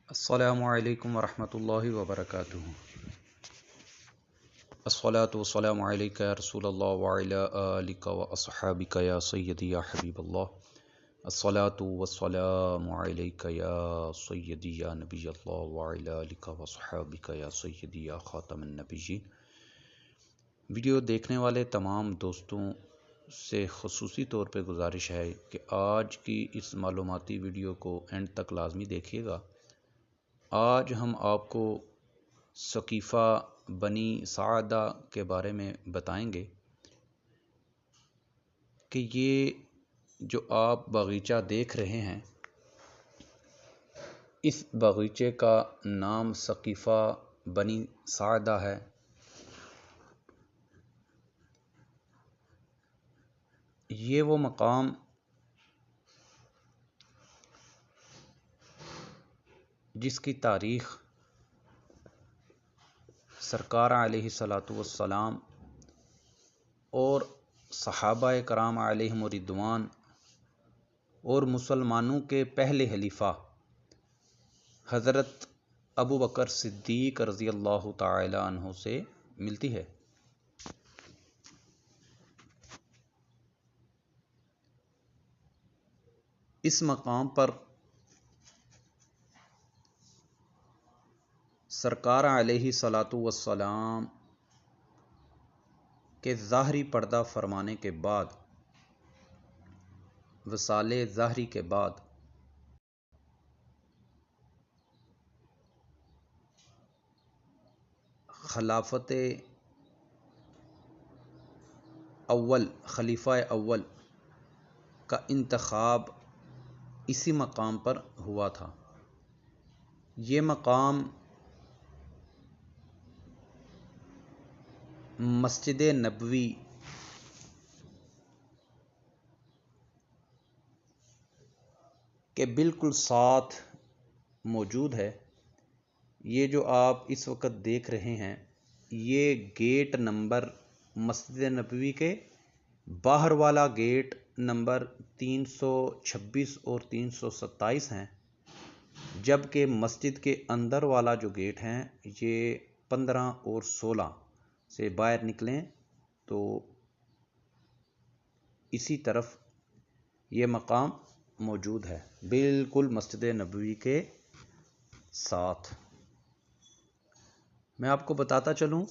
السلام علیکم ورحمۃ اللہ وبرکاتہ۔ الصلاۃ والسلام علیک یا رسول اللہ وعلی آلک واصحابک یا سیدی یا حبیب اللہ۔ الصلاۃ والسلام علیک یا سیدی یا نبی اللہ وعلی آلک واصحابک یا سیدی یا خاتم النبیین۔ ویڈیو دیکھنے والے تمام دوستوں سے خصوصی طور پہ گزارش ہے کہ آج کی اس معلوماتی ویڈیو کو اینڈ تک لازمی دیکھیے گا۔ آج ہم آپ کو ثقیفہ بنی ساعدہ کے بارے میں بتائیں گے کہ یہ جو آپ باغیچہ دیکھ رہے ہیں، اس باغیچے کا نام ثقیفہ بنی ساعدہ ہے۔ یہ وہ مقام جس کی تاریخ سرکار علیہ الصلاۃ والسلام اور صحابہ کرام علیہم الرضوان اور مسلمانوں کے پہلے خلیفہ حضرت ابو بکر صدیق رضی اللہ تعالی عنہ سے ملتی ہے۔ اس مقام پر سرکار علیہ الصلاۃ والسلام کے ظاہری پردہ فرمانے کے بعد، وصال ظاہری کے بعد، خلافت اول خلیفہ اول کا انتخاب اسی مقام پر ہوا تھا۔ یہ مقام مسجد نبوی کے بالکل ساتھ موجود ہے۔ یہ جو آپ اس وقت دیکھ رہے ہیں، یہ گیٹ نمبر مسجد نبوی کے باہر والا گیٹ نمبر 326 اور 327 ہیں، جبکہ مسجد کے اندر والا جو گیٹ ہیں یہ 15 اور 16 سے باہر نکلیں تو اسی طرف یہ مقام موجود ہے، بالکل مسجد نبوی کے ساتھ۔ میں آپ کو بتاتا چلوں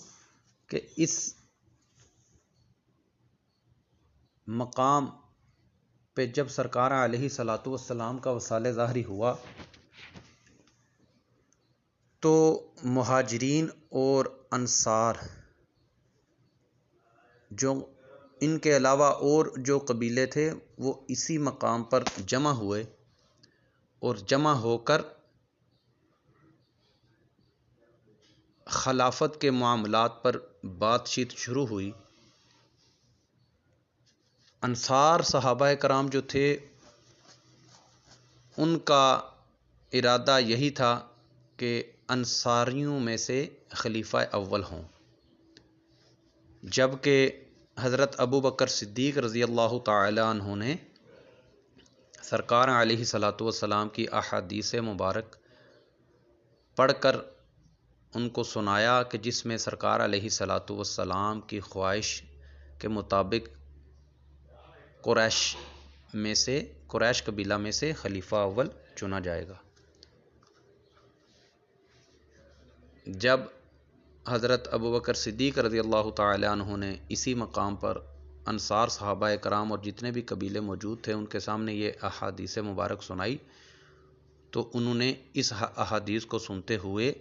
کہ اس مقام پہ جب سرکار علیہ الصلاۃ والسلام کا وصال ظاہری ہوا تو مہاجرین اور انصار، جو ان کے علاوہ اور جو قبیلے تھے، وہ اسی مقام پر جمع ہوئے اور جمع ہو کر خلافت کے معاملات پر بات چیت شروع ہوئی۔ انصار صحابہ کرام جو تھے، ان کا ارادہ یہی تھا کہ انصاریوں میں سے خلیفہ اول ہوں، جبکہ حضرت ابو بکر صدیق رضی اللہ تعالی عنہ نے سرکار علیہ الصلاۃ والسلام کی احادیث مبارک پڑھ کر ان کو سنایا کہ جس میں سرکار علیہ الصلاۃ والسلام کی خواہش کے مطابق قریش قبیلہ میں سے خلیفہ اول چنا جائے گا۔ جب حضرت ابو بکر صدیق رضی اللہ تعالی عنہ نے اسی مقام پر انصار صحابہ کرام اور جتنے بھی قبیلے موجود تھے ان کے سامنے یہ احادیث مبارک سنائی، تو انہوں نے اس احادیث کو سنتے ہوئے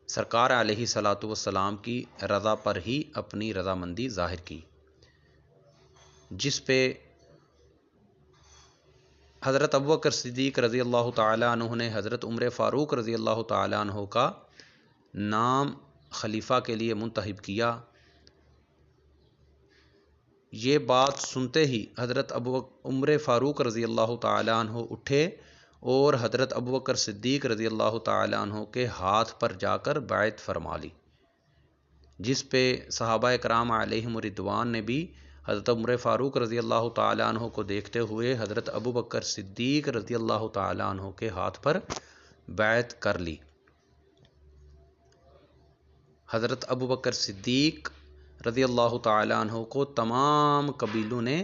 سرکار علیہ الصلاۃ والسلام کی رضا پر ہی اپنی رضامندی ظاہر کی، جس پہ حضرت ابوبکر صدیق رضی اللہ تعالی عنہ نے حضرت عمر فاروق رضی اللہ تعالی عنہ کا نام خلیفہ کے لیے منتخب کیا۔ یہ بات سنتے ہی حضرت عمر فاروق رضی اللہ تعالی عنہ اٹھے اور حضرت ابوبکر صدیق رضی اللہ تعالی عنہ کے ہاتھ پر جا کر بیعت فرما لی، جس پہ صحابہ کرام علیہم الرضوان نے بھی حضرت عمر فاروق رضی اللہ تعالیٰ عنہ کو دیکھتے ہوئے حضرت ابو بکر صدیق رضی اللہ تعالیٰ عنہ کے ہاتھ پر بیعت کر لی۔ حضرت ابو بکر صدیق رضی اللہ تعالیٰ عنہ کو تمام قبیلوں نے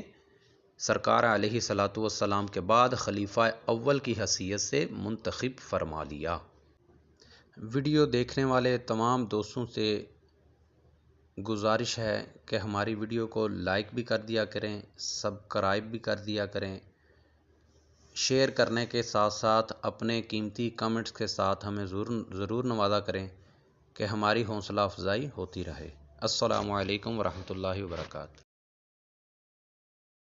سرکار علیہ الصلاۃ والسلام کے بعد خلیفہ اول کی حیثیت سے منتخب فرما لیا۔ ویڈیو دیکھنے والے تمام دوستوں سے گزارش ہے کہ ہماری ویڈیو کو لائک بھی کر دیا کریں، سبسکرائب بھی کر دیا کریں، شیئر کرنے کے ساتھ ساتھ اپنے قیمتی کمنٹس کے ساتھ ہمیں ضرور نوازا کریں کہ ہماری حوصلہ افزائی ہوتی رہے۔ السلام علیکم ورحمۃ اللہ وبرکاتہ۔